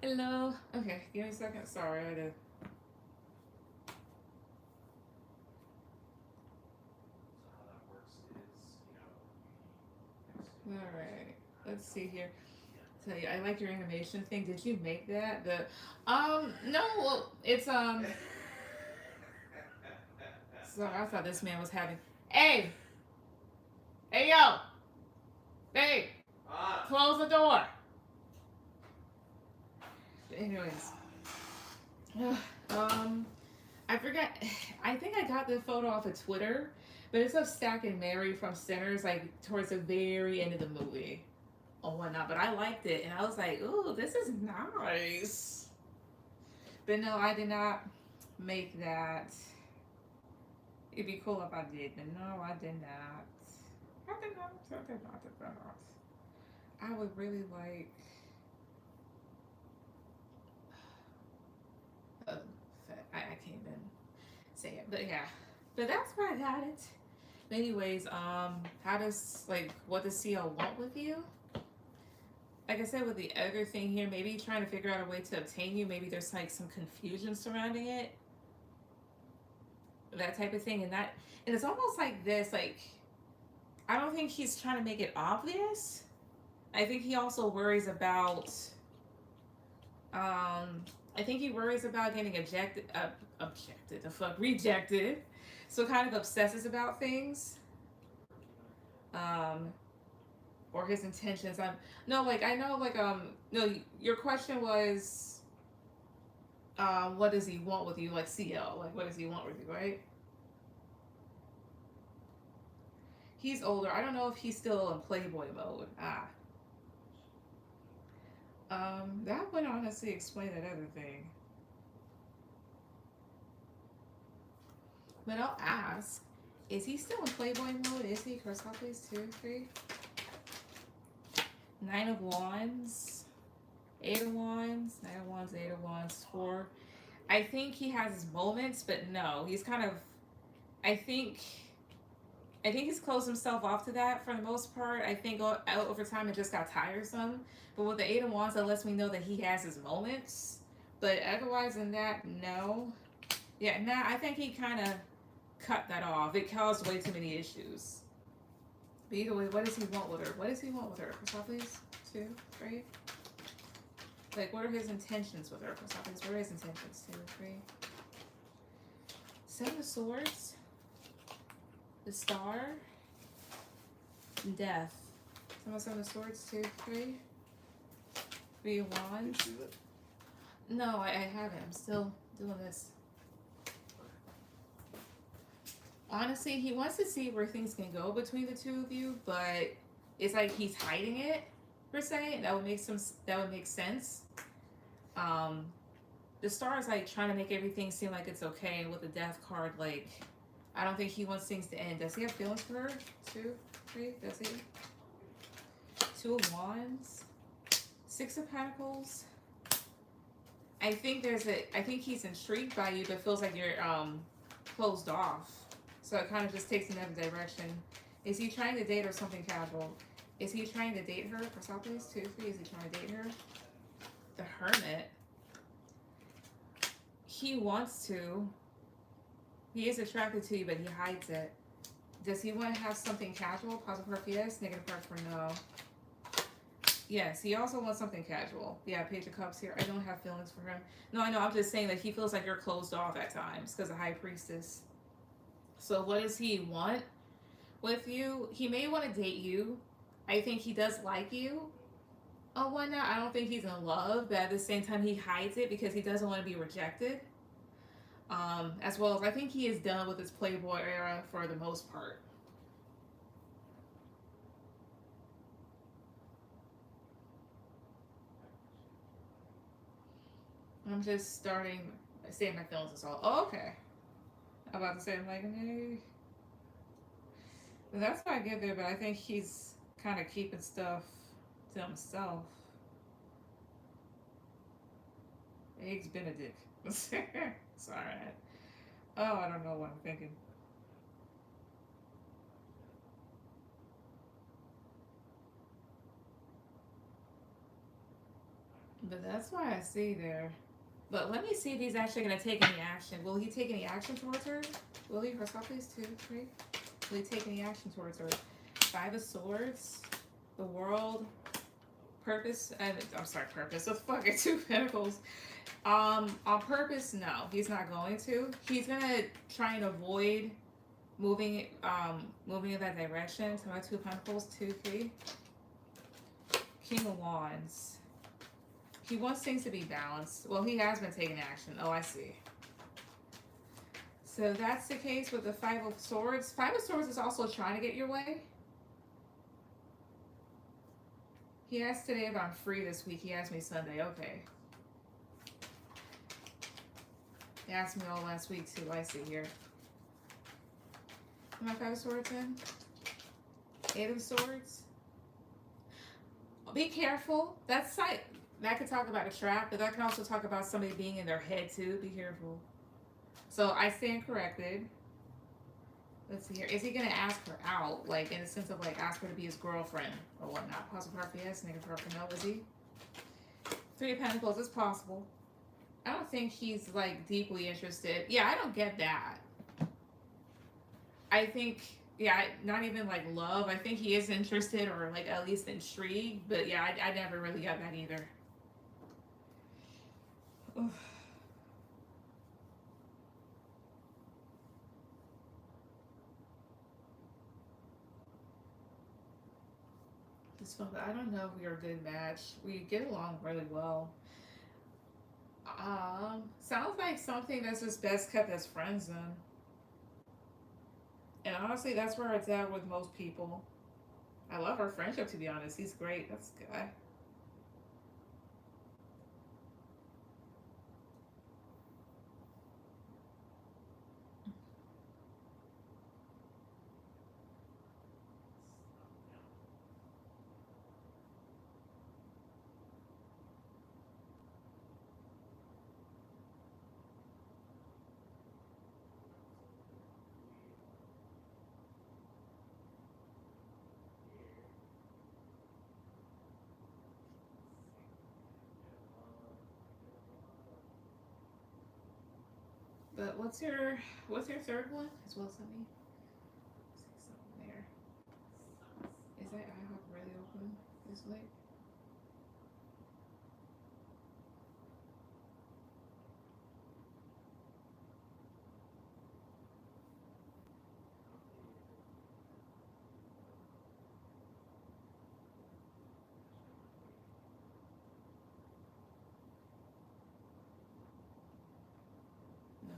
Hello. Okay, give me a second. Sorry, I did. All right. Let's see here. Tell you, I like your animation thing. Did you make that? No. Well, it's So I thought this man was having. Hey, hey, yo, hey, close the door. Anyways, um, I forgot. I think I got the photo off of Twitter, but it's of Stack and Mary from Sinners, like towards the very end of the movie or whatnot. But I liked it, and I was like, "Ooh, this is nice." But no, I did not make that. It'd be cool if I did, but no, I did not. I did not. I did not. I did not. I would really like. Uh, I can't even say it, but yeah. But that's where I got it. Anyways, how does like what does CL want with you? Like I said, with the other thing here, maybe trying to figure out a way to obtain you. Maybe there's like some confusion surrounding it, that type of thing, and it's almost like this. Like I don't think he's trying to make it obvious. I think he also worries about. Um, I think he worries about getting the fuck, rejected. So kind of obsesses about things. Um, or his intentions. No, like I know, like no. Your question was, what does he want with you? Like CL, like what does he want with you, right? He's older. I don't know if he's still in Playboy mode. That would honestly explain that other thing. But I'll ask. Is he still in Playboy mode? Is he? Cross out please. 2, 3. Nine of Wands. Eight of Wands. Nine of Wands. Eight of Wands. 4. I think he has his moments, but no, he's kind of. I think. I think he's closed himself off to that for the most part. I think over time it just got tiresome. But with the Eight of Wands, that lets me know that he has his moments. But otherwise than that, no. Yeah, nah, I think he kind of cut that off. It caused way too many issues. But either way, what does he want with her? What does he want with her? Please? 2, 3. Like, what are his intentions with her? Please? What are his intentions? 2, 3. Seven of Swords. The Star. Death. Seven of Swords. 2, 3. 3 of Wands. No, I haven't. I'm still doing this. Honestly, he wants to see where things can go between the two of you, but it's like he's hiding it per se. That would make sense. Um, the Star is like trying to make everything seem like it's okay, and with the Death card, like I don't think he wants things to end. Does he have feelings for her? 2, 3. Does he? 2 of Wands. 6 of Pentacles. I think I think he's intrigued by you, but feels like you're closed off. So it kind of just takes another direction. Is he trying to date or something casual? Is he trying to date her? For Southways 2, 3. Is he trying to date her? The Hermit. He wants to. He is attracted to you, but he hides it. Does he want to have something casual? Positive part for yes, negative part for no. Yes, he also wants something casual. Yeah, Page of Cups here. I don't have feelings for him. No, I know. I'm just saying that he feels like you're closed off at times because of High Priestess. So what does he want with you? He may want to date you. I think he does like you. Oh, why not? I don't think he's in love, but at the same time, he hides it because he doesn't want to be rejected. As well as I think he is done with his Playboy era for the most part. I'm just saying my feelings is all. Oh, okay. I'm about to say, I'm like, hey. That's what I get there, but I think he's kind of keeping stuff to himself. Eggs Benedict. Sorry. Oh, I don't know what I'm thinking. But that's why I see there. But let me see if he's actually gonna take any action. Will he take any action towards her? Will he? First off, please, 2, 3. Will he take any action towards her? 5 of Swords, the World, Purpose. I'm sorry, Purpose. The fucking 2 Pentacles. On purpose, no, he's not going to. He's gonna try and avoid moving in that direction. So my 2 Pentacles, 2, 3. King of Wands. He wants things to be balanced. Well, he has been taking action. Oh, I see. So that's the case with the 5 of Swords. 5 of Swords is also trying to get your way. He asked today if I'm free this week. He asked me Sunday. Okay. He asked me all last week too. I see here. Am I 5 of Swords in? 8 of Swords. Be careful. That's like, that could talk about a trap, but that can also talk about somebody being in their head too. Be careful. So I stand corrected. Let's see here. Is he gonna ask her out, like in the sense of like ask her to be his girlfriend or whatnot? Possible part for yes, negative part for no. Is he? 3 of Pentacles is possible. I don't think he's like deeply interested. Yeah, I don't get that. I think, yeah, not even like love. I think he is interested or like at least intrigued. But yeah, I never really got that either. Oof. I don't know if we are a good match. We get along really well. Sounds like something that's just best kept as friends then. And honestly, that's where it's at with most people. I love our friendship, to be honest. He's great. That's good. But what's your third one? As well as let me see something there. Is that IHOP really open this late? No.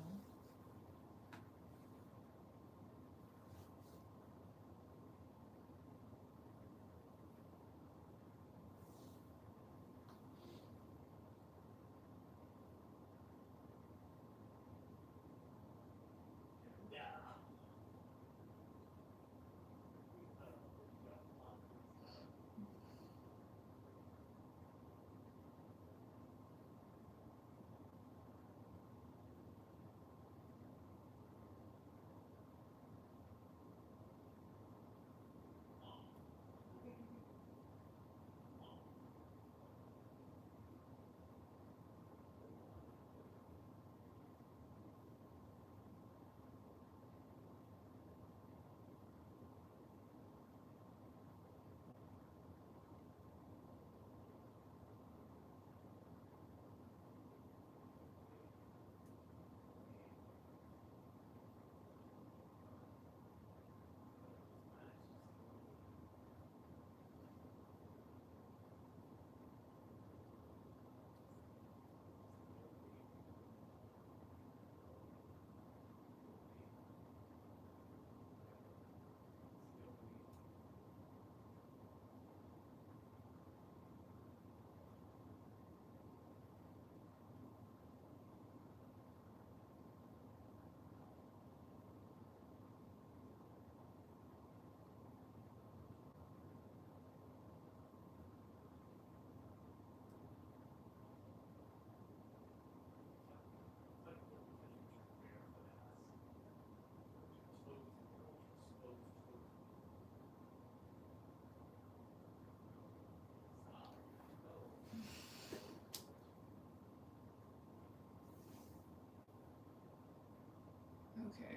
Okay.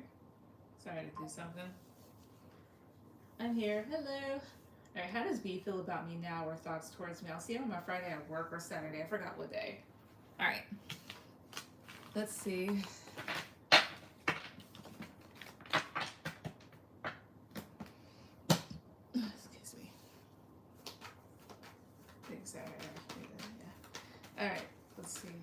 Sorry to do something. I'm here. Hello. Alright, how does B feel about me now or thoughts towards me? I'll see him on my Friday at work or Saturday. I forgot what day. Alright. Let's see. Excuse me. Big Saturday. Yeah. Alright. Let's see. You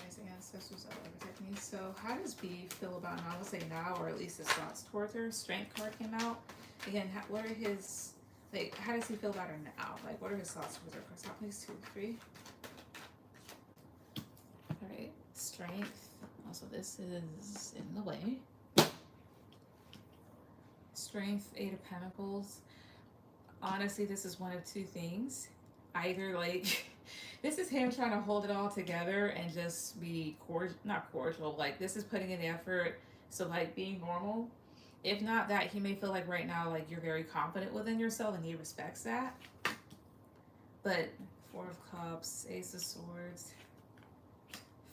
guys, ancestors are protecting me. So, how does B feel about now? I would say now, or at least his thoughts towards her. Strength card came out. Again, what are his, like, how does he feel about her now? Like, what are his thoughts towards her? Stop, please. 2, 3. Alright. Strength. Also, this is in the way. Strength, 8 of Pentacles. Honestly, this is one of two things. Either, like, this is him trying to hold it all together and just be cordial, not cordial, like, this is putting in the effort, so, like, being normal. If not that, he may feel like right now, like, you're very confident within yourself and he respects that. But 4 of Cups, Ace of Swords,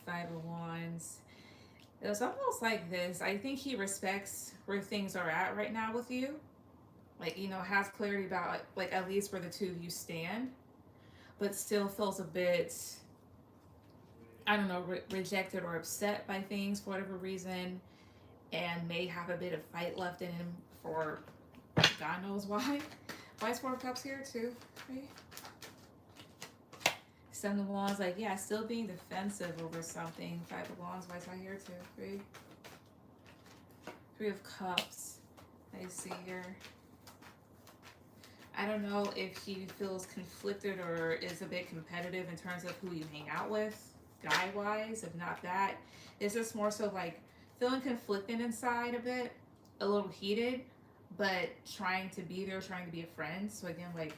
5 of Wands. It was almost like this. I think he respects where things are at right now with you. Like, you know, has clarity about, like, at least where the two of you stand. But still feels a bit, I don't know, rejected or upset by things for whatever reason. And may have a bit of fight left in him for God knows why. Why is 4 of Cups here? 2, 3. 7 of Wands, like, yeah, still being defensive over something. 5 of Wands, why is that here? 2, 3. 3 of Cups, I see here. I don't know if he feels conflicted or is a bit competitive in terms of who you hang out with, guy-wise. If not that, it's just more so like feeling conflicted inside a bit, a little heated, but trying to be there, trying to be a friend. So again, like,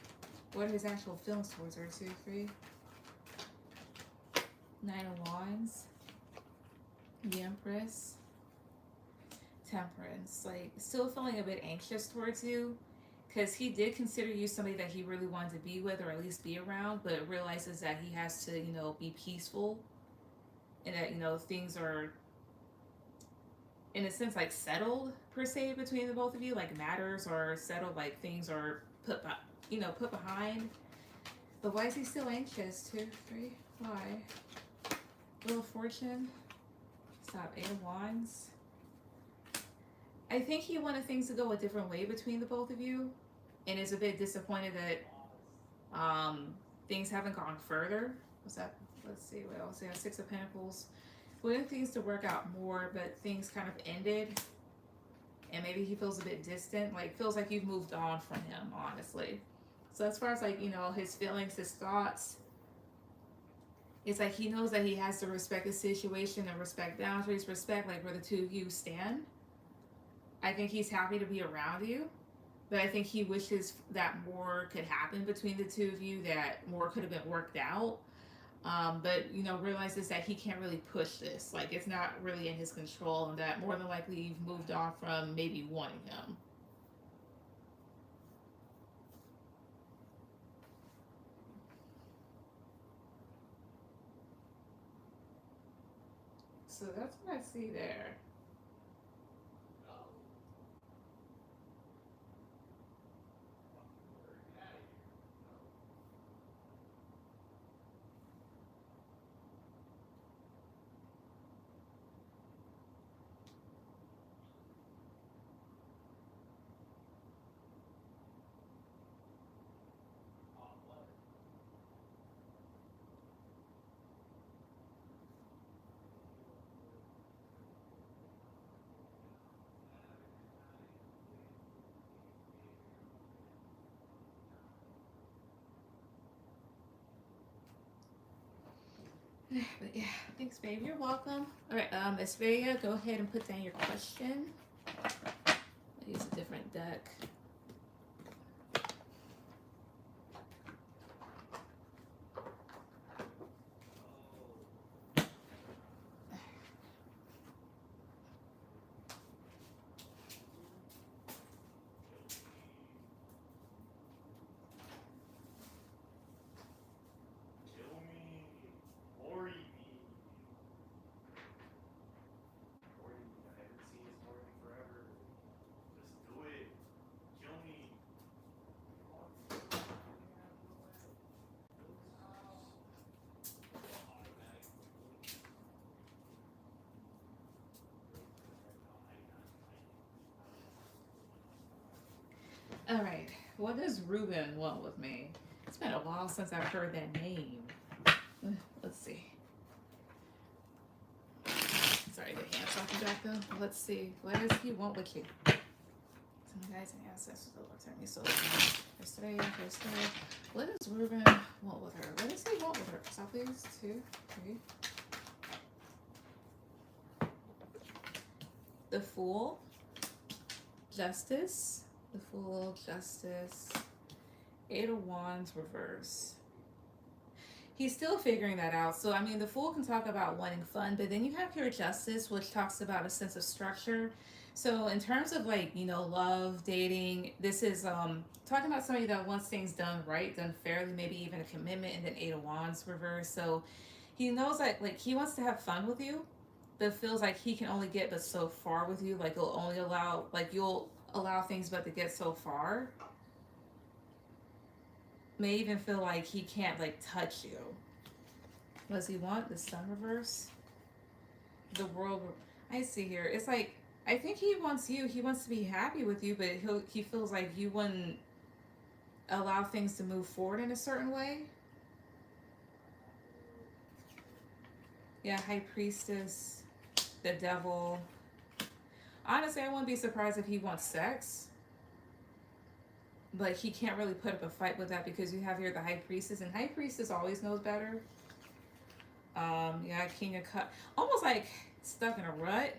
what are his actual feelings towards her? 2, 3. 9 of Wands. The Empress. Temperance. Like, still feeling a bit anxious towards you. Because he did consider you somebody that he really wanted to be with or at least be around, but realizes that he has to, you know, be peaceful. And that, you know, things are, in a sense, like, settled, per se, between the both of you. Like, matters are settled, like, things are put behind. But why is he still anxious? 2, 3. Why? Wheel of Fortune. Stop. 8 of Wands. I think he wanted things to go a different way between the both of you, and is a bit disappointed that things haven't gone further. What's that? Let's see what else. Yeah, 6 of Pentacles. Wanted things to work out more, but things kind of ended, and maybe he feels a bit distant. Like, feels like you've moved on from him, honestly. So as far as, like, you know, his feelings, his thoughts, it's like he knows that he has to respect the situation and respect boundaries, respect, like, where the two of you stand. I think he's happy to be around you, but I think he wishes that more could happen between the two of you, that more could have been worked out. But, you know, realizes that he can't really push this. Like, it's not really in his control, and that more than likely you've moved on from maybe wanting him. So that's what I see there. But yeah, thanks, babe. You're welcome. All right, Asperia, go ahead and put down your question. I'll use a different deck. What does Ruben want with me? It's been a while since I've heard that name. Let's see. Sorry, the hand's talking back though. Let's see. What does he want with you? Some guys and ancestors that looked at me so yesterday. What does Ruben want with her? What does he want with her? So please, 2, 3. The Fool. Justice. The Fool, Justice. 8 of Wands, reverse. He's still figuring that out. So, I mean, the Fool can talk about wanting fun, but then you have your Justice, which talks about a sense of structure. So, in terms of like, you know, love, dating, this is talking about somebody that wants things done right, done fairly, maybe even a commitment, and then 8 of Wands, reverse. So, he knows that, like, he wants to have fun with you, but feels like he can only get but so far with you. Like, you'll only allow, like, you'll allow things but to get so far. May even feel like he can't like touch you. What does he want? The Sun reverse. The World. I see here. It's like I think he wants you. He wants to be happy with you, but he feels like you wouldn't allow things to move forward in a certain way. Yeah, High Priestess, the Devil. Honestly, I wouldn't be surprised if he wants sex. But he can't really put up a fight with that because you have here the High Priestess, and High Priestess always knows better. Yeah, King of Cups, almost like stuck in a rut,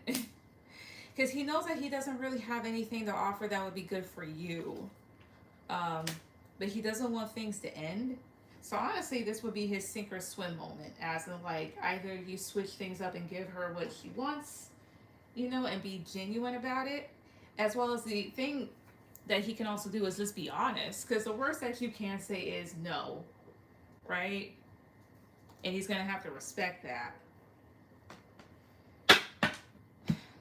because he knows that he doesn't really have anything to offer that would be good for you. But he doesn't want things to end. So honestly, this would be his sink or swim moment, as in like either you switch things up and give her what she wants, you know, and be genuine about it, as well as the thing that he can also do is just be honest, because the worst that you can say is no, right? And he's gonna have to respect that.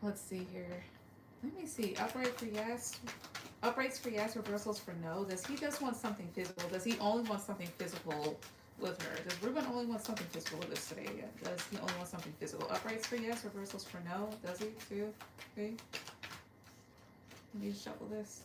Let's see here. Let me see. Upright for yes. Uprights for yes. Reversals for no. Does he just want something physical? Does he only want something physical with her? Does Ruben only want something physical with us today? Yeah. Does he only want something physical? Uprights for yes. Reversals for no. Does he? 2, 3. Let me shuffle this.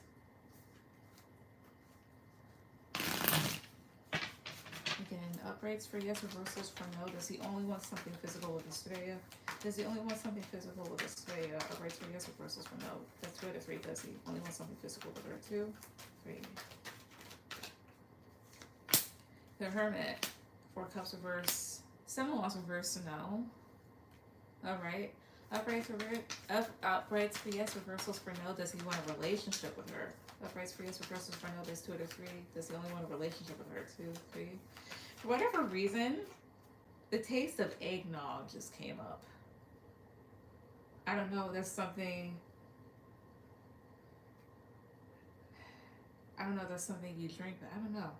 Again, uprights for yes, reversals for no. Does he only want something physical with Estrella? Does he only want something physical with Estrella? Uprights for yes, reversals for no. That's 2 out of 3. Does he only want something physical with her? 2, 3. The Hermit. 4 cups reverse. 7 wands reverse, no. Alright. Uprights for yes, reversals for no. Does he want a relationship with her? Uprights for yes, reversals for no. There's 2 out of 3. Does he only want a relationship with her? 2, 3. For whatever reason, the taste of eggnog just came up. I don't know. There's something. I don't know. There's something you drink, but I don't know.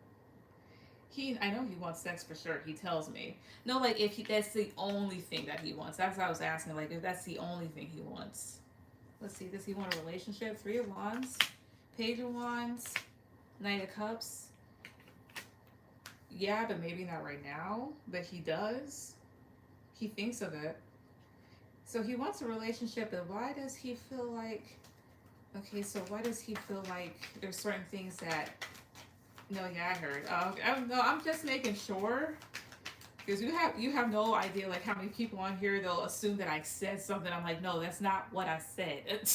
I know he wants sex for sure. He tells me. No, like if that's the only thing that he wants. That's what I was asking. Like if that's the only thing he wants. Let's see. Does he want a relationship? 3 of Wands, Page of Wands, Knight of Cups. Yeah, but maybe not right now. But he does. He thinks of it. So he wants a relationship, but why does he feel like? Okay, so why does he feel like there's certain things that? No, yeah, I heard. No, I'm just making sure, because you have no idea like how many people on here they'll assume that I said something. I'm like, no, that's not what I said.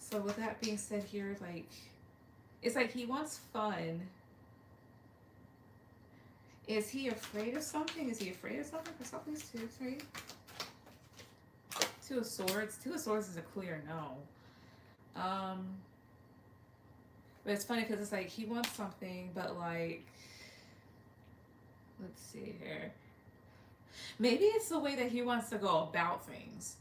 So with that being said, here, like, it's like he wants fun. Is he afraid of something? Is he afraid of something? For something, 2, 3. 2 of Swords. 2 of Swords is a clear no. But it's funny because it's like he wants something, but like, let's see here. Maybe it's the way that he wants to go about things.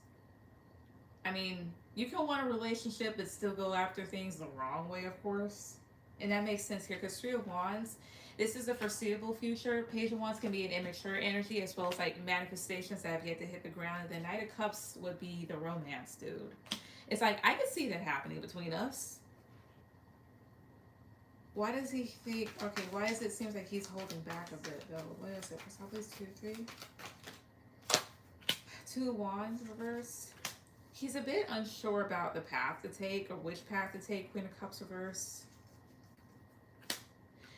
I mean, you can want a relationship but still go after things the wrong way, of course. And that makes sense here because 3 of Wands, this is the foreseeable future. Page of Wands can be an immature energy as well as like manifestations that have yet to hit the ground. And the Knight of Cups would be the romance dude. It's like, I could see that happening between us. Why does he think, okay, why does it seem like he's holding back a bit, though? What is it? For 2, 3. 2 of Wands, reverse. He's a bit unsure about the path to take or which path to take. Queen of Cups reverse.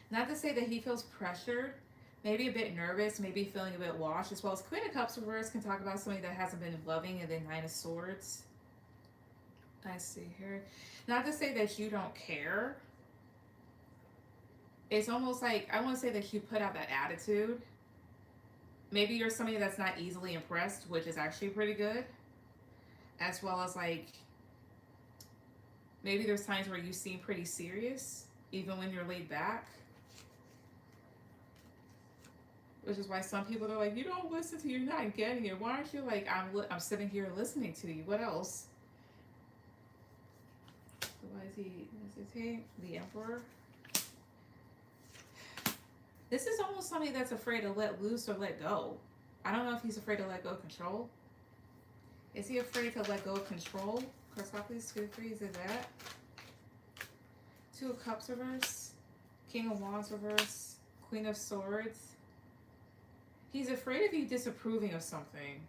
Not to say that he feels pressured, maybe a bit nervous, maybe feeling a bit washed, as well as Queen of Cups reverse can talk about somebody that hasn't been loving, and then Nine of Swords. I see here. Not to say that you don't care. It's almost like, I want to say that you put out that attitude. Maybe you're somebody that's not easily impressed, which is actually pretty good. As well as like, maybe there's times where you seem pretty serious, even when you're laid back. Which is why some people are like, you don't listen to, you're not getting it. Why aren't you like, I'm sitting here listening to you. What else? Why is he take the Emperor? This is almost somebody that's afraid to let loose or let go. I don't know if he's afraid to let go of control. Is he afraid to let go of control? Cashapp, 2, 3, is it that? 2 of Cups reverse. King of Wands reverse. Queen of Swords. He's afraid of you disapproving of something.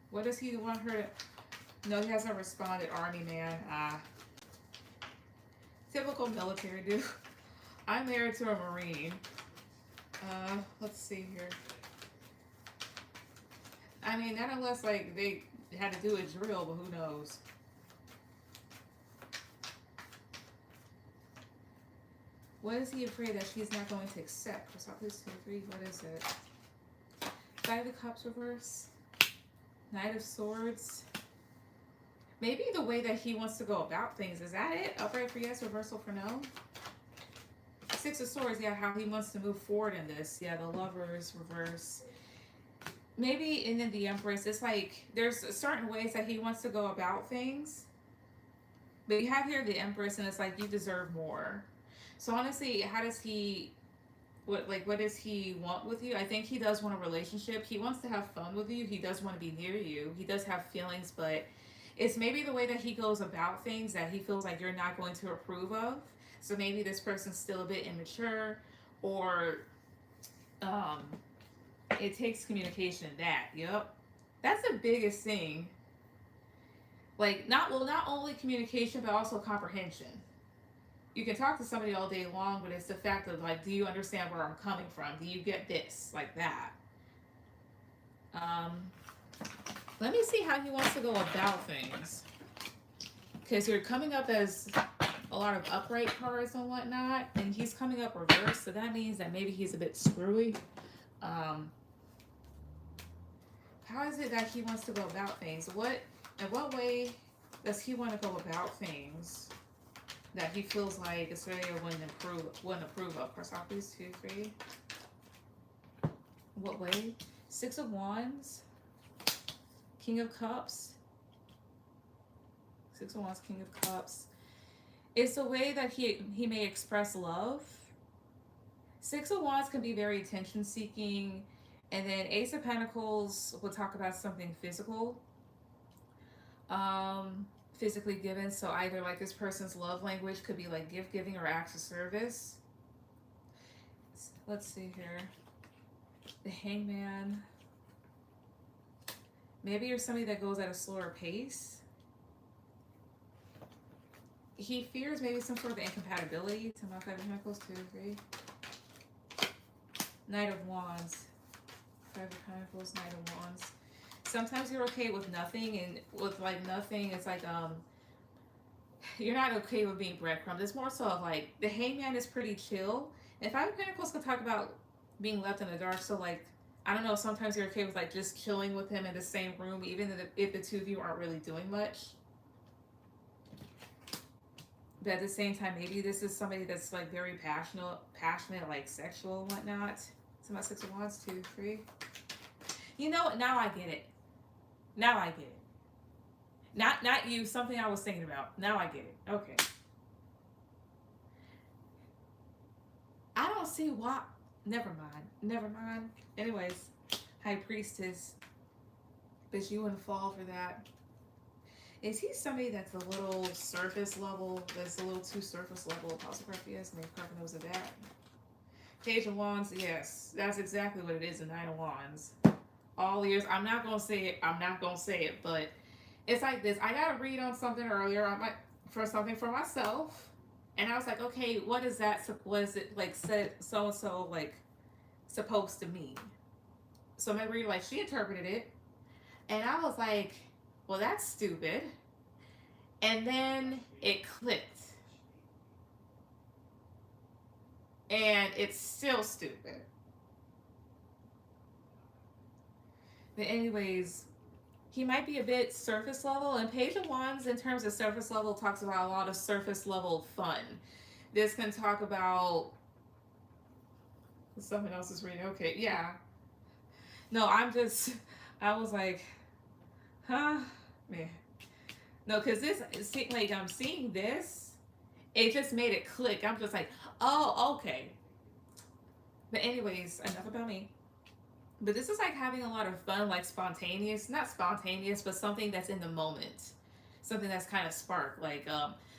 What does he want her to... No, he hasn't responded. Army man. Typical military dude. I'm married to a Marine. Let's see here. I mean, not unless like they had to do a drill, but who knows? What is he afraid that she's not going to accept? Cashapp, 2, 3. What is it? 5 of Cups reverse. Knight of Swords. Maybe the way that he wants to go about things. Is that it? Upright for yes, reversal for no? 6 of Swords, yeah, how he wants to move forward in this. Yeah, the Lovers reverse. Maybe, and then the Empress, it's like there's certain ways that he wants to go about things. But you have here the Empress, and it's like you deserve more. So honestly, how does he... What does he want with you? I think he does want a relationship. He wants to have fun with you. He does want to be near you. He does have feelings, but it's maybe the way that he goes about things that he feels like you're not going to approve of. So maybe this person's still a bit immature, or it takes communication in that. Yep. That's the biggest thing. Like, not only communication, but also comprehension. You can talk to somebody all day long, but it's the fact of like, do you understand where I'm coming from? Do you get this? Like that. Let me see how he wants to go about things. Because you're coming up as a lot of upright cards and whatnot, and he's coming up reverse, so that means that maybe he's a bit screwy. How is it that he wants to go about things? In what way does he want to go about things that he feels like Australia wouldn't approve of? Cashapp, 2, 3. What way? 6 of Wands. King of Cups. 6 of Wands, King of Cups. It's a way that he may express love. 6 of Wands can be very attention seeking. And then Ace of Pentacles will talk about something physical. Physically given. So either like this person's love language could be like gift giving or acts of service. Let's see here. The Hangman. Maybe you're somebody that goes at a slower pace. He fears maybe some sort of incompatibility. To my 5 of Pentacles, 2, 3. Knight of Wands. 5 of Pentacles, Knight of Wands. Sometimes you're okay with nothing, and with like nothing, it's like you're not okay with being breadcrumbed. It's more so of like the Hangman is pretty chill. And 5 of Pentacles can talk about being left in the dark. So like, I don't know, sometimes you're okay with like just chilling with him in the same room, even if the two of you aren't really doing much. But at the same time, maybe this is somebody that's like very passionate, like sexual and whatnot. So my 6 of Wands, 2, 3. You know what? Now I get it. Now I get it. Not you, something I was thinking about. Now I get it. Okay. I don't see why. Never mind. Anyways, High Priestess. But you wouldn't fall for that. Is he somebody that's a little surface level? That's a little too surface level? Apostle Yes, maybe Carver knows of that. Page of Wands, yes. That's exactly what it is, a 9 of Wands. All ears. I'm not gonna say it, but It's like this. I got to read on something earlier on my for something for myself, and I was like, okay, what is that? What is it like? Said so and so like supposed to mean? So my reader like she interpreted it, and I was like, well, that's stupid. And then it clicked, and it's still stupid. But anyways, he might be a bit surface level, and Page of Wands, in terms of surface level, talks about a lot of surface level fun. This can talk about someone else is reading. Okay, yeah. No, I was like, huh, man. No, because this, like, I'm seeing this, it just made it click. I'm just like, oh, okay. But anyways, enough about me. But this is like having a lot of fun, like spontaneous, not spontaneous, but something that's in the moment, something that's kind of spark. Like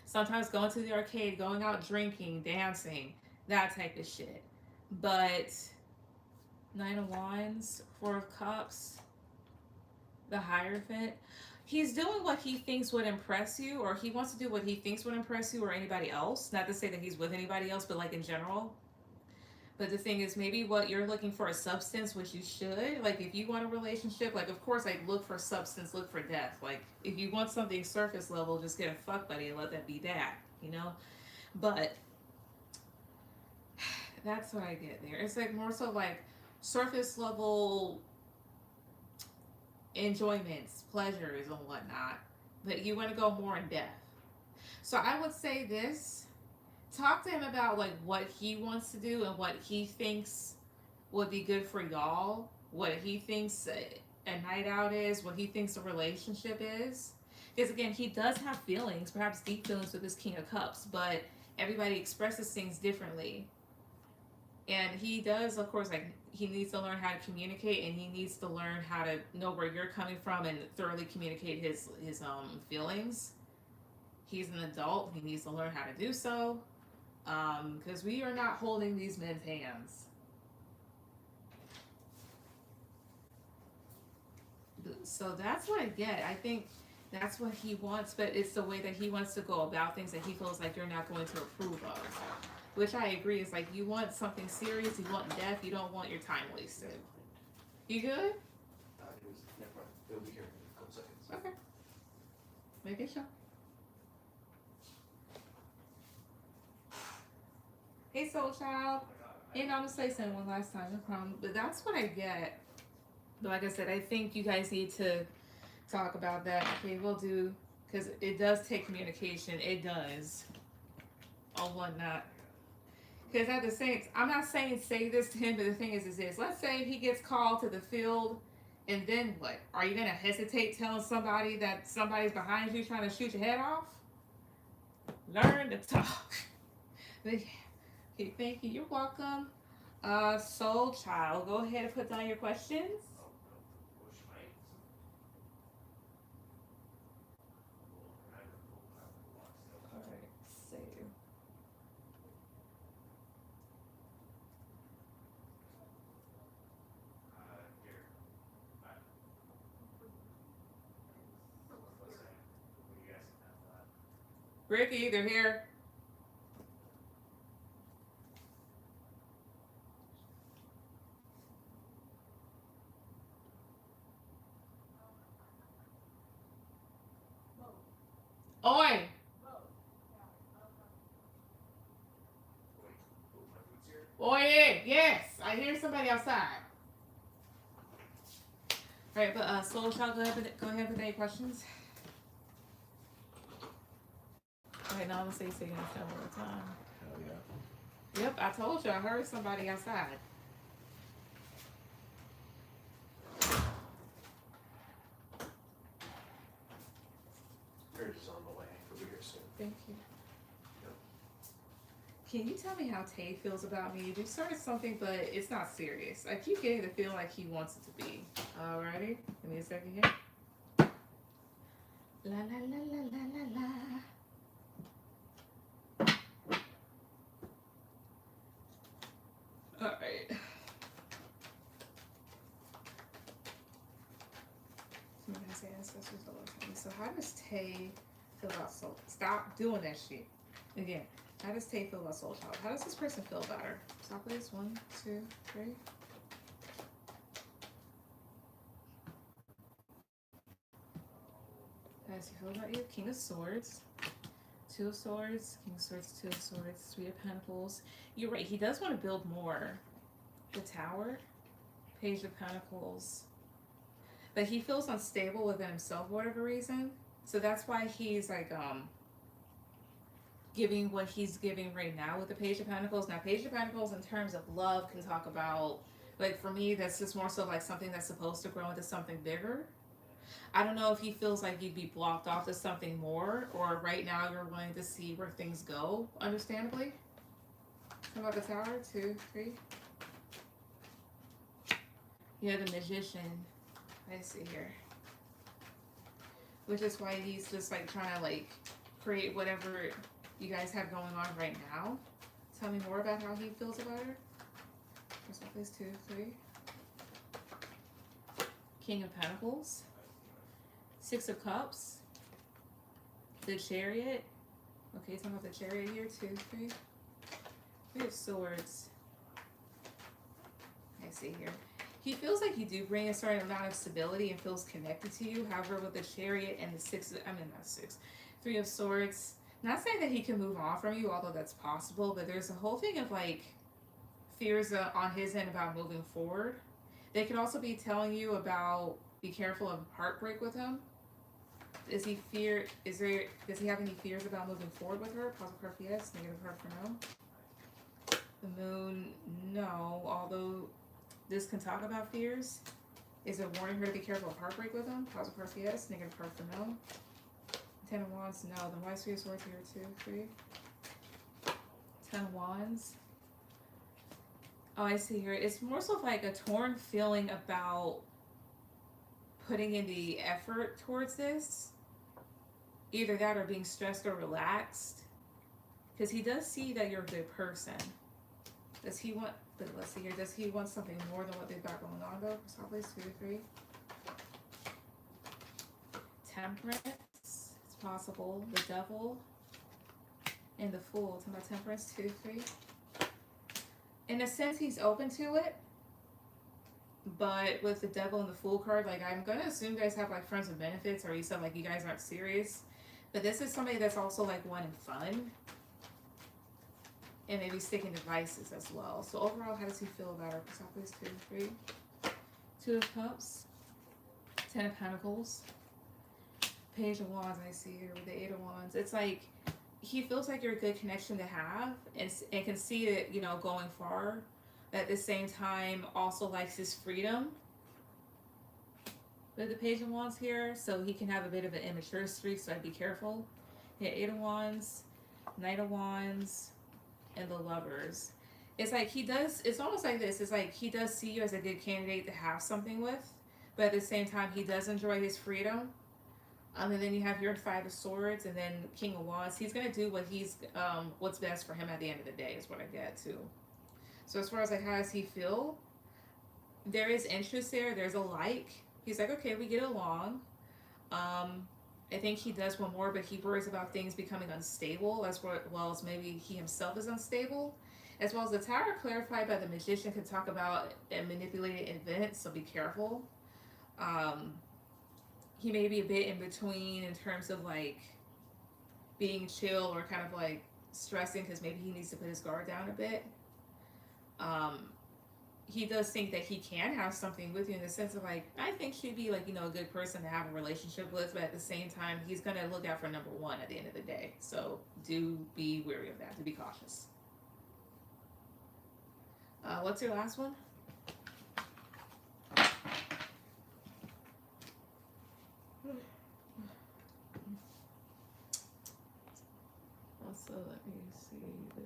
sometimes going to the arcade, going out drinking, dancing, that type of shit. But Nine of Wands, Four of Cups, the Hierophant. He's doing what he thinks would impress you, or he wants to do what he thinks would impress you or anybody else. Not to say that he's with anybody else, but like in general. But the thing is, maybe what you're looking for is substance, which you should. Like, if you want a relationship, like, of course, like, look for substance, look for depth. Like, if you want something surface level, just get a fuck buddy and let that be that, you know? But that's what I get there. It's like more so like surface level enjoyments, pleasures, and whatnot. But you want to go more in depth. So I would say this, talk to him about like what he wants to do and what he thinks would be good for y'all, what he thinks a night out is, what he thinks a relationship is. Because again, he does have feelings, perhaps deep feelings with his King of Cups, but everybody expresses things differently. And he does, of course, like he needs to learn how to communicate, and he needs to learn how to know where you're coming from and thoroughly communicate his feelings. He's an adult. He needs to learn how to do so. Because we are not holding these men's hands. So that's what I get. I think that's what he wants, but it's the way that he wants to go about things that he feels like you're not going to approve of. Which I agree is like you want something serious, you want depth, you don't want your time wasted. You good? It'll be here in a couple seconds. Okay. Making sure. Hey, Soul Child. And I'm gonna say something one last time, no problem. But that's what I get. But like I said, I think you guys need to talk about that. Okay, we'll do, because it does take communication. It does. On whatnot. Because at the same, I'm not saying say this to him, but the thing is this. Let's say he gets called to the field, and then what? Are you gonna hesitate telling somebody that somebody's behind you trying to shoot your head off? Learn to talk. But yeah. Okay, thank you. You're welcome. Soul Child, go ahead and put down your questions. Alright, save. Ricky, they're here. Oi! Oi! Yes! I hear somebody outside. Alright, but Soul Child, go ahead with any questions. Alright, now I'm gonna say so you understand one more time. Hell yeah. Yep, I told you, I heard somebody outside. Marriage is on the way. We'll be here soon. Thank you. Yep. Can you tell me how Tay feels about me? We started something, but it's not serious. I keep getting the feel like he wants it to be. Alrighty, give me a second here. La la la la la la la. Alright. Somebody has ancestors. so how does Tay feel about Soul? Stop doing that shit. Again, how does Tay feel about Soul Child? How does this person feel about her? Stop this. 1, 2, 3. How does he feel about you? King of Swords. 2 of Swords. King of Swords, 2 of Swords, 3 of Pentacles. You're right. He does want to build more. The Tower. Page of Pentacles. But he feels unstable within himself for whatever reason. So that's why he's like giving what he's giving right now with the Page of Pentacles. Now Page of Pentacles in terms of love can talk about, like for me that's just more so like something that's supposed to grow into something bigger. I don't know if he feels like you'd be blocked off to something more, or right now you're wanting to see where things go, understandably. How about the Tower? 2, 3. Yeah, the Magician. I see here. Which is why he's just like trying to like create whatever you guys have going on right now. Tell me more about how he feels about her. First one, please. 2, 3. King of Pentacles. 6 of Cups. The Chariot. Okay, talking about the Chariot here. 2, 3. 3 of Swords. I see here. He feels like you do bring a certain amount of stability and feels connected to you. However, with the Chariot and the 3 of Swords, not saying that he can move on from you, although that's possible, but there's a whole thing of like fears on his end about moving forward. They could also be telling you about be careful of heartbreak with him. Does he have any fears about moving forward with her? Positive card for yes, negative card for no. The Moon, no, although this can talk about fears. Is it warning her to be careful of heartbreak with him? Positive card for yes, negative card for no. 10 of Wands, no. Then why is 3 of Swords here? 2, 3. 10 of Wands. Oh, I see here. It's more so like a torn feeling about putting in the effort towards this. Either that or being stressed or relaxed. Because he does see that you're a good person. Does he want, but let's see here, does he want something more than what they've got going on though? So please, 2 to 3. Temperance, it's possible. The Devil and the Fool. Talking about Temperance, 2 to 3. In a sense, he's open to it. But with the Devil and the Fool card, like I'm gonna assume you guys have like friends with benefits, or you said like you guys aren't serious. But this is somebody that's also like wanting fun. And maybe sticking to vices as well. So overall, how does he feel about her? Please, 2 to 3. 2 of Cups. 10 of Pentacles. Page of Wands, I see here with the 8 of Wands. It's like, he feels like you're a good connection to have and can see it, you know, going far. But at the same time, also likes his freedom. With the Page of Wands here, so he can have a bit of an immature streak, so I'd be careful. Yeah, 8 of Wands, Knight of Wands, and the Lovers. It's like he does, it's almost like this, it's like he does see you as a good candidate to have something with, but at the same time, he does enjoy his freedom. And then you have your 5 of Swords, and then King of Wands. He's gonna do what he's, what's best for him at the end of the day, is what I get too. So as far as like how does he feel, there is interest there. There's a like. He's like, okay, we get along. I think he does want more, but he worries about things becoming unstable, as well as maybe he himself is unstable. As well as the Tower clarified by the Magician can talk about manipulated events, so be careful. He may be a bit in between in terms of like being chill or kind of like stressing because maybe he needs to put his guard down a bit. He does think that he can have something with you in the sense of like, I think she'd be like, you know, a good person to have a relationship with, but at the same time, he's going to look out for number 1 at the end of the day. So do be wary of that, to be cautious. What's your last one? Also, let me see this.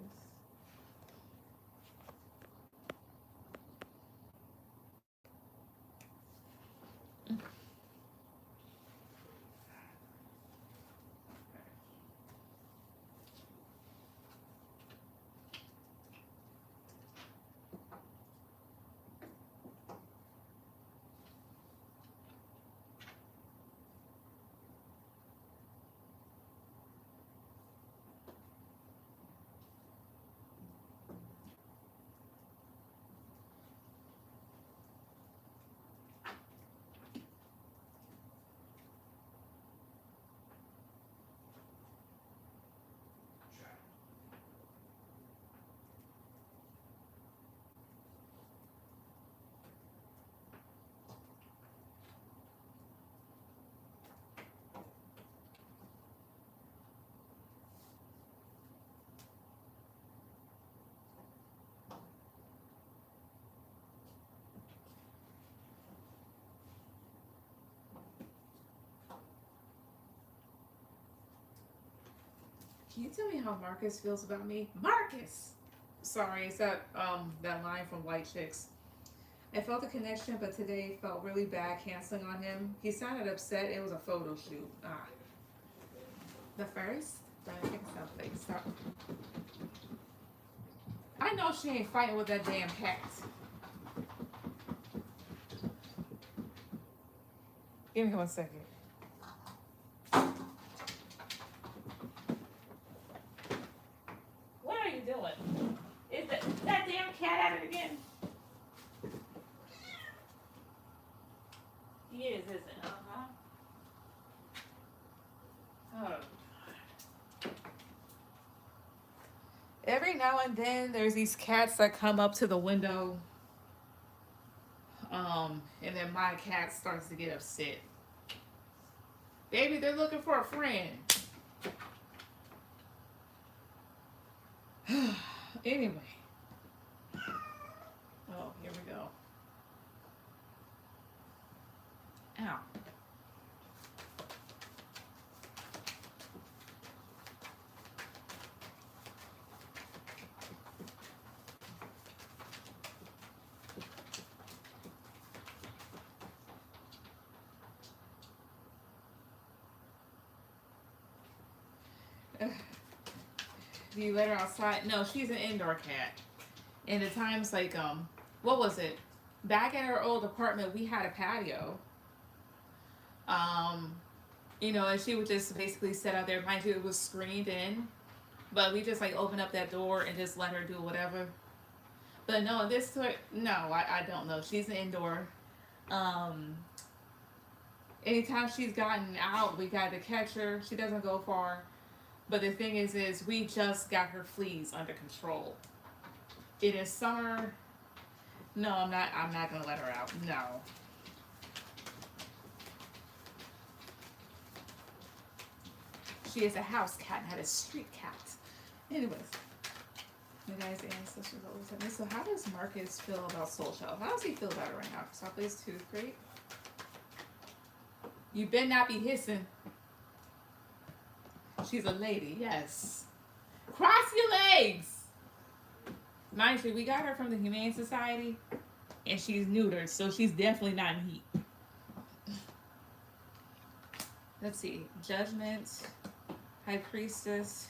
Can you tell me how Marcus feels about me? Marcus! Sorry, it's that line from White Chicks. I felt a connection, but today felt really bad canceling on him. He sounded upset. It was a photo shoot. Ah. The first? But I think it's not fake. Stop. I know she ain't fighting with that damn cat. Give me 1 second. What are you doing? Is that damn cat at it again? He is, isn't it? Uh-huh. Oh. Every now and then there's these cats that come up to the window. And then my cat starts to get upset. Baby, they're looking for a friend. Anyway. Oh, here we go. Ow. Do you let her outside? No, she's an indoor cat. And at times, like, what was it? Back at our old apartment, we had a patio. You know, and she would just basically sit out there. Mind you, it was screened in. But we just, like, open up that door and just let her do whatever. But no, no, I don't know. She's an indoor. Anytime she's gotten out, we got to catch her. She doesn't go far. But the thing is we just got her fleas under control. It is summer. No, I'm not gonna let her out. No. She is a house cat, not a street cat. Anyways, the guy's ancestors always have me. So how does Marcus feel about Soul Shelf? How does he feel about it right now? Stop this tooth, great. You better not be hissing. She's a lady, yes. Cross your legs! Mind you, we got her from the Humane Society, and she's neutered, so she's definitely not in heat. Let's see. Judgment, High Priestess.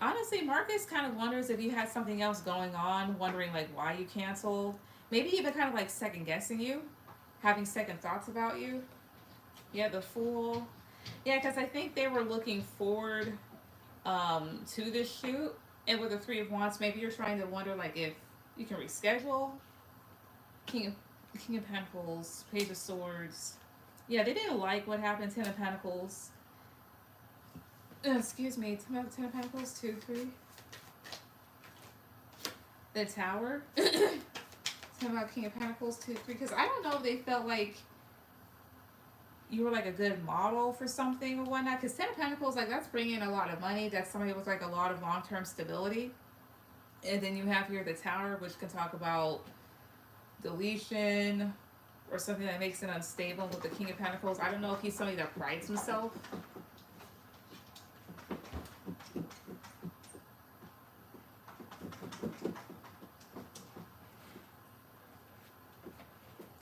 Honestly, Marcus kind of wonders if you had something else going on, wondering like why you canceled. Maybe even kind of like second guessing you, having second thoughts about you. Yeah, the Fool. Yeah, because I think they were looking forward to this shoot. And with the Three of Wands, maybe you're trying to wonder like if you can reschedule. King of Pentacles, Page of Swords. Yeah, they didn't like what happened. Ten of Pentacles. Excuse me, Ten of Pentacles, 2, 3. The Tower. Talking about King of Pentacles, 2, 3. Because I don't know if they felt like you were like a good model for something or whatnot. Because Ten of Pentacles, like that's bringing in a lot of money. That's somebody with like a lot of long-term stability. And then you have here the Tower, which can talk about deletion or something that makes it unstable with the King of Pentacles. I don't know if he's somebody that prides himself.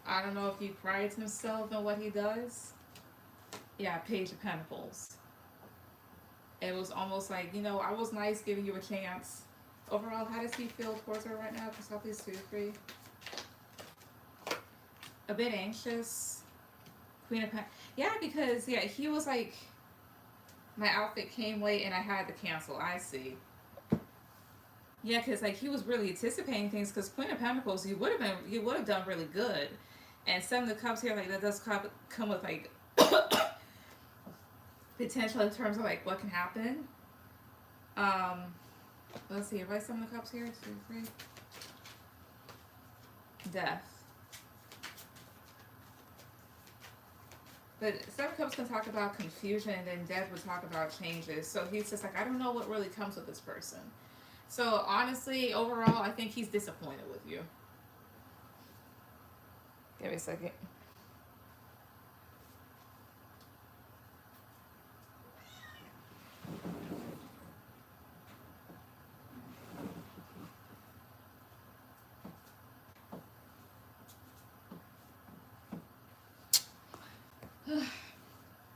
I don't know if he prides himself in what he does. Yeah, Page of Pentacles. It was almost like, you know, I was nice giving you a chance. Overall, how does he feel towards her right now? Cashapp 2, 3. A bit anxious. Queen of Pentacles. Yeah, because, yeah, he was like, my outfit came late and I had to cancel. I see. Yeah, because, like, he was really anticipating things because Queen of Pentacles, he would have done really good. And Seven of Cups here, like, that does come with, like, potential in terms of, like, what can happen. Let's see, write Seven of Cups here. 2, 3. Death. But Seven of Cups can talk about confusion, and then Death would talk about changes. So he's just like, I don't know what really comes with this person. So honestly, overall, I think he's disappointed with you. Give me a second.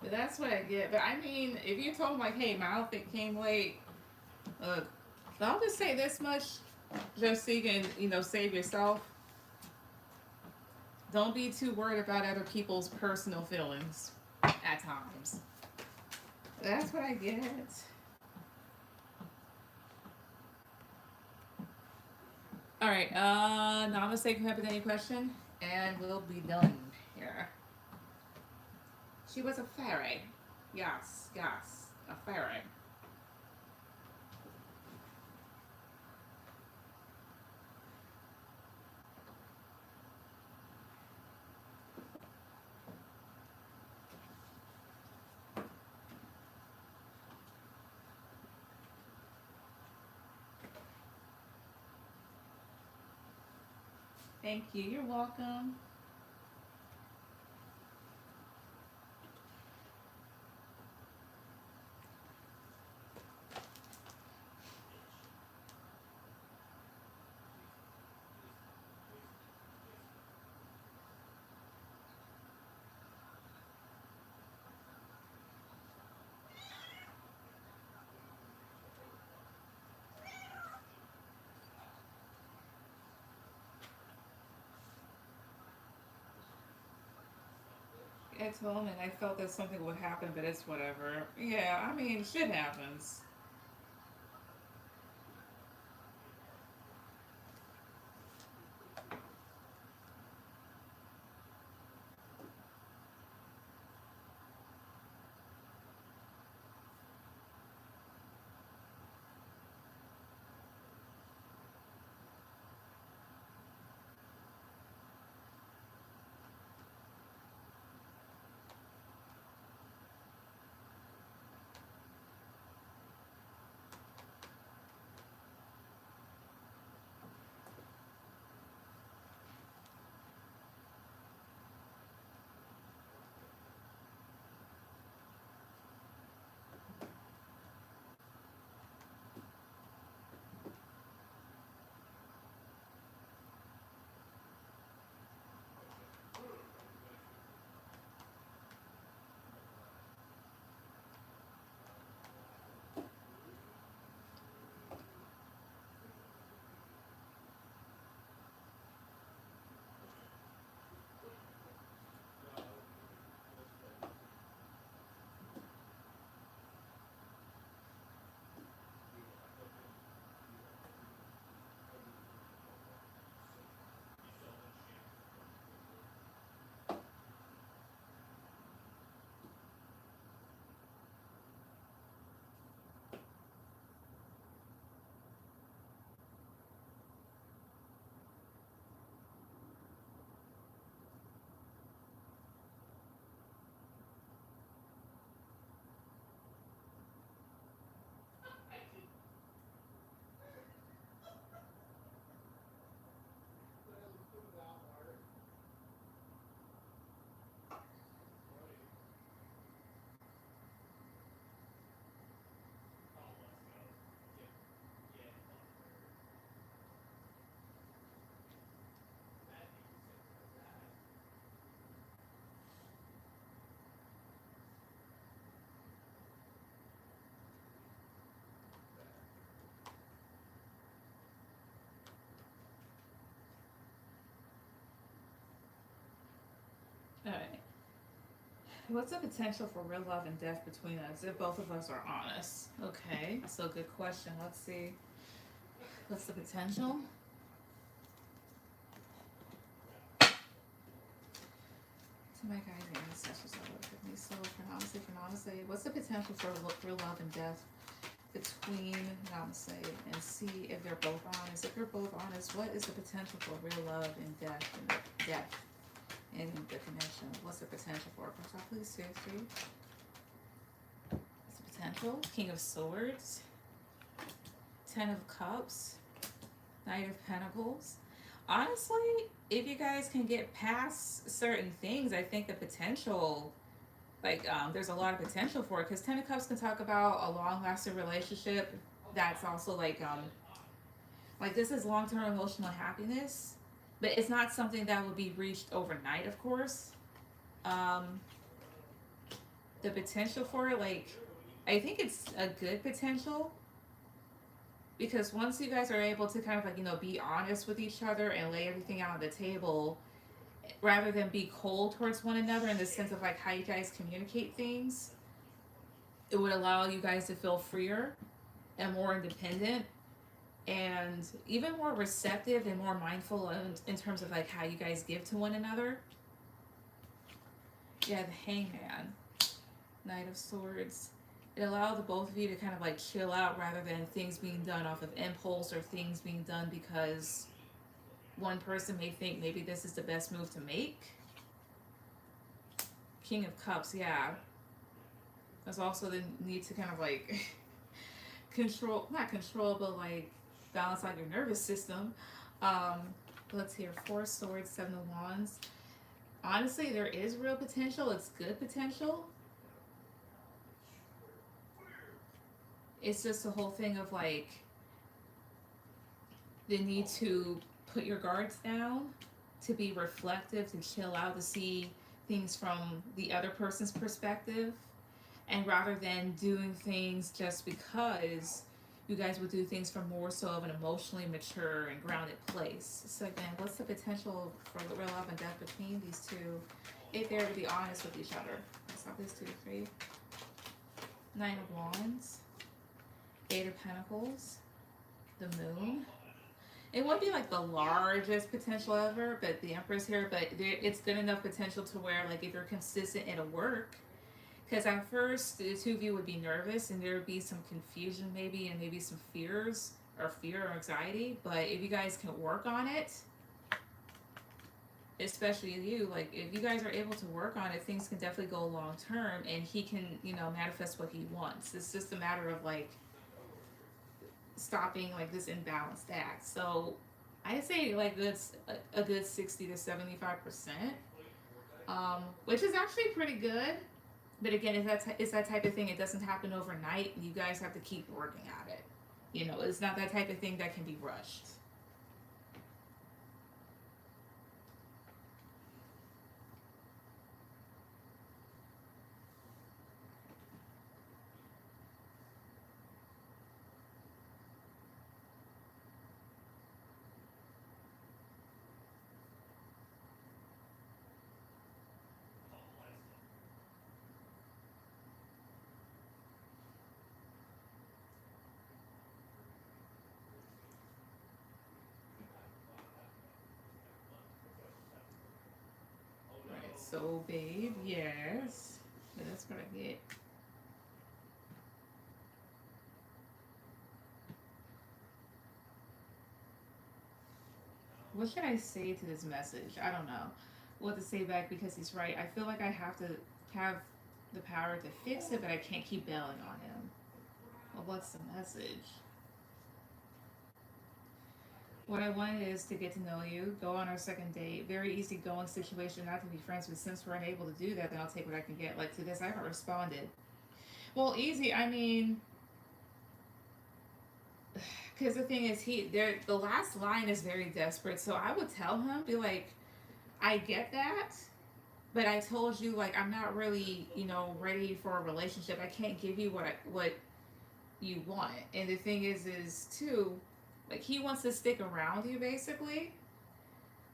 But that's what I get. But I mean, if you told him like, hey, my outfit came late, look, I'll just say this much, just so you can, save yourself. Don't be too worried about other people's personal feelings at times. That's what I get. All right. Namaste. Can I have any question? And we'll be done here. She was a fairy. Yes, yes, a fairy. Thank you. You're welcome. I told him and I felt that something would happen, but it's whatever. Yeah, I mean, shit happens. All right. What's the potential for real love and death between us if both of us are honest? Okay, so good question. Let's see. What's the potential? To my guys and ancestors that work with me. So for Namaste, what's the potential for real love and death between Namaste and see if they're both honest? If they're both honest, what is the potential for real love and death in the connection? What's the potential for? Please, seriously. What's the potential? King of Swords, Ten of Cups, Knight of Pentacles. Honestly, if you guys can get past certain things, I think the potential, there's a lot of potential for it. Because Ten of Cups can talk about a long-lasting relationship that's also like this is long-term emotional happiness, but it's not something that will be reached overnight, of course. the potential for it, like, I think it's a good potential because once you guys are able to kind of like, be honest with each other and lay everything out on the table, rather than be cold towards one another in the sense of like how you guys communicate things, it would allow you guys to feel freer and more independent and even more receptive and more mindful in terms of like how you guys give to one another. Yeah, the Hangman, Knight of Swords. It allowed the both of you to kind of like chill out rather than things being done off of impulse or things being done because one person may think maybe this is the best move to make. King of Cups, yeah. There's also the need to kind of like not control, but like balance out your nervous system. Um, let's hear Four Swords, Seven of Wands. Honestly, there is real potential. It's good potential. It's just the whole thing of like the need to put your guards down, to be reflective, to chill out, to see things from the other person's perspective, and rather than doing things just because you guys would do things from more so of an emotionally mature and grounded place. So again, what's the potential for the real love and death between these two if they're to be honest with each other? Let's have this 2, 3. Nine of Wands, Eight of Pentacles, the Moon. It won't be like the largest potential ever, but the Empress here, but it's good enough potential to where like if you're consistent, it'll work. Because at first, the two of you would be nervous and there would be some confusion maybe and maybe some fear or anxiety. But if you guys can work on it, especially you, like if you guys are able to work on it, things can definitely go long term and he can, manifest what he wants. It's just a matter of like stopping like this imbalanced act. So I'd say like a good 60 to 75%, which is actually pretty good. But again, it's that type of thing. It doesn't happen overnight. You guys have to keep working at it. It's not that type of thing that can be rushed. Right. So, babe, yes. That's what I get. What should I say to this message? I don't know what to say back because he's right. I feel like I have to have the power to fix it, but I can't keep bailing on him. Well, what's the message? What I wanted is to get to know you, go on our second date. Very easygoing situation, not to be friends, but since we're unable to do that, then I'll take what I can get. Like to this, I haven't responded. Well, easy. I mean, because the thing is, the last line is very desperate. So I would tell him, be like, I get that, but I told you like I'm not really, ready for a relationship. I can't give you what you want. And the thing is too, like he wants to stick around you basically.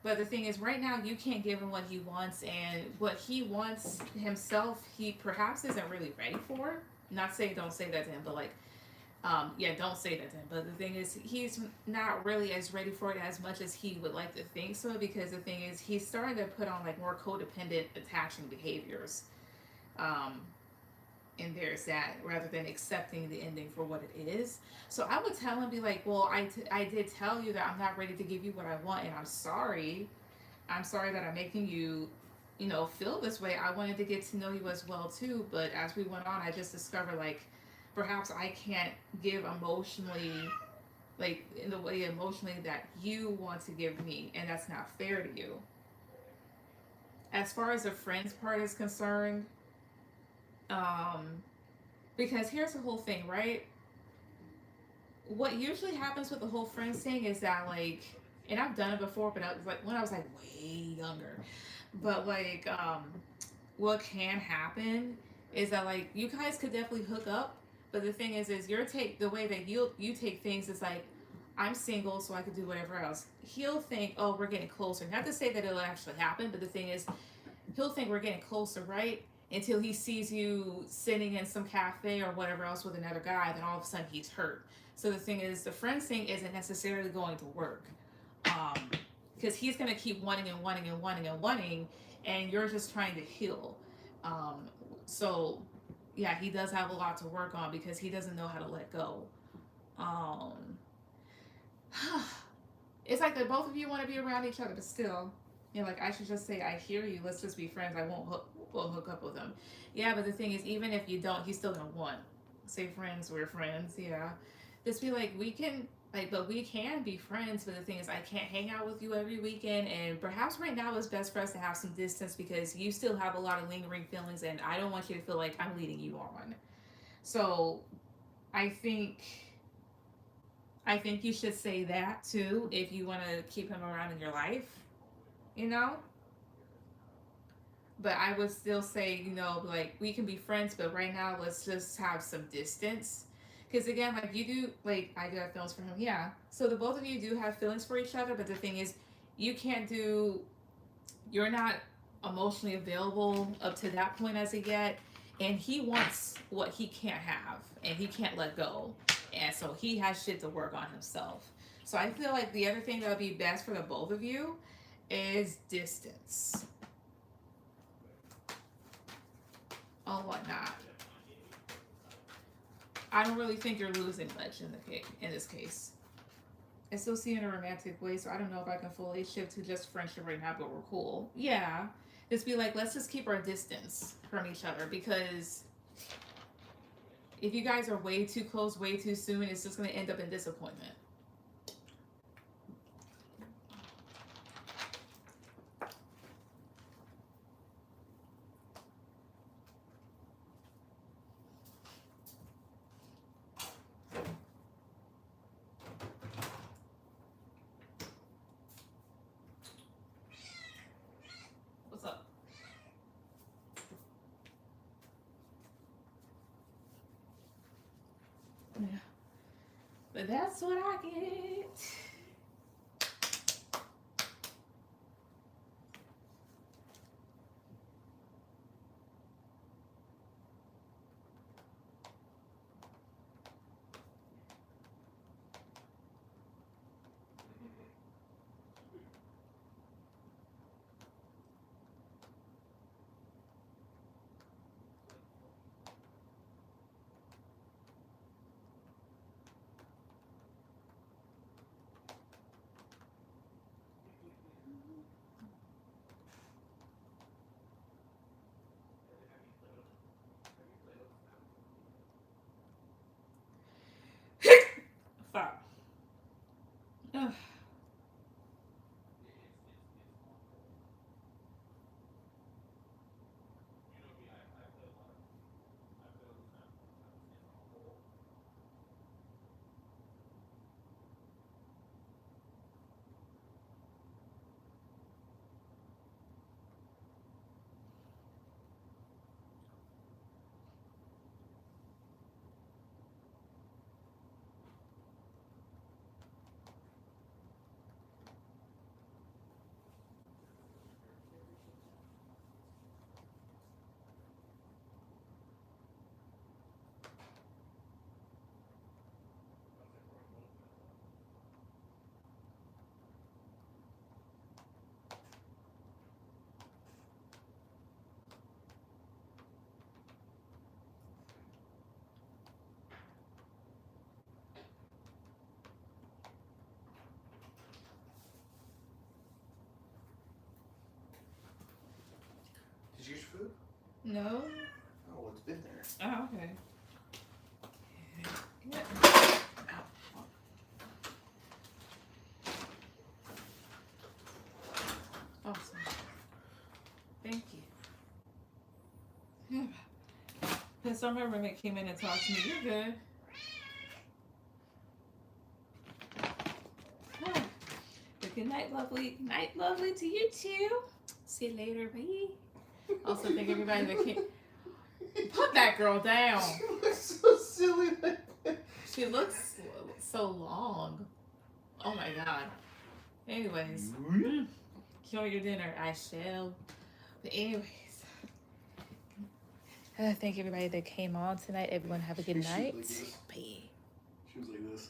But the thing is, right now you can't give him what he wants, and what he wants himself, he perhaps isn't really ready for. Not saying don't say that to him, but like, yeah, don't say that to him. But the thing is, he's not really as ready for it as much as he would like to think so. Because the thing is, he's starting to put on like more codependent, attaching behaviors. And there's that rather than accepting the ending for what it is. So I would tell him, be like, well, I did tell you that I'm not ready to give you what I want, and I'm sorry that I'm making you feel this way. I wanted to get to know you as well too, but as we went on, I just discovered like perhaps I can't give emotionally, like in the way emotionally that you want to give me, and that's not fair to you. As far as the friends part is concerned, um because here's the whole thing, right? What usually happens with the whole friends thing is that like, and I've done it before, but I was like when I was like way younger, but like what can happen is that like you guys could definitely hook up, but the thing is your take the way that you take things is like I'm single, so I could do whatever else. He'll think, oh, we're getting closer. Not to say that it'll actually happen, but the thing is, he'll think we're getting closer, right? Until he sees you sitting in some cafe or whatever else with another guy, then all of a sudden he's hurt. So the thing is, the friends thing isn't necessarily going to work. Because he's going to keep wanting and wanting and wanting and wanting, and you're just trying to heal. Um, so, yeah, he does have a lot to work on because he doesn't know how to let go. Um, it's like that both of you want to be around each other, but still, you know, like I should just say, I hear you. Let's just be friends. I won't hook up with him. Yeah, but the thing is, even if you don't, he's still gonna want. Say friends, we're friends. Yeah, just be like we can. Like, but we can be friends. But the thing is, I can't hang out with you every weekend. And perhaps right now it's best for us to have some distance because you still have a lot of lingering feelings, and I don't want you to feel like I'm leading you on. So, I think you should say that too if you want to keep him around in your life, you know? But I would still say, you know, like we can be friends, but right now let's just have some distance. Because again, like you do, like I do have feelings for him, yeah. So the both of you do have feelings for each other, but the thing is, you can't do, you're not emotionally available up to that point as of yet. And he wants what he can't have, and he can't let go. And so he has shit to work on himself. So I feel like the other thing that would be best for the both of you is distance. Oh, whatnot. I don't really think you're losing much in this case. I still see you in a romantic way, so I don't know if I can fully shift to just friendship right now, but we're cool. Yeah. Just be like, let's just keep our distance from each other because if you guys are way too close, way too soon, it's just going to end up in disappointment. What's up? Yeah. But that's what I get. Fuck. Ugh. Did you use your food? No. Oh, it's been there. Oh, okay. Yeah. Awesome. Thank you. Because some of my roommate came in and talked to me. You're good. Ah. But good night, lovely. Night, lovely to you too. See you later. Bye. Also, thank everybody that came. Put that girl down. She looks so silly. She looks so long. Oh my god. Anyways, enjoy your dinner. I shall. But anyways, thank everybody that came on tonight. Everyone have a good night. She was like this.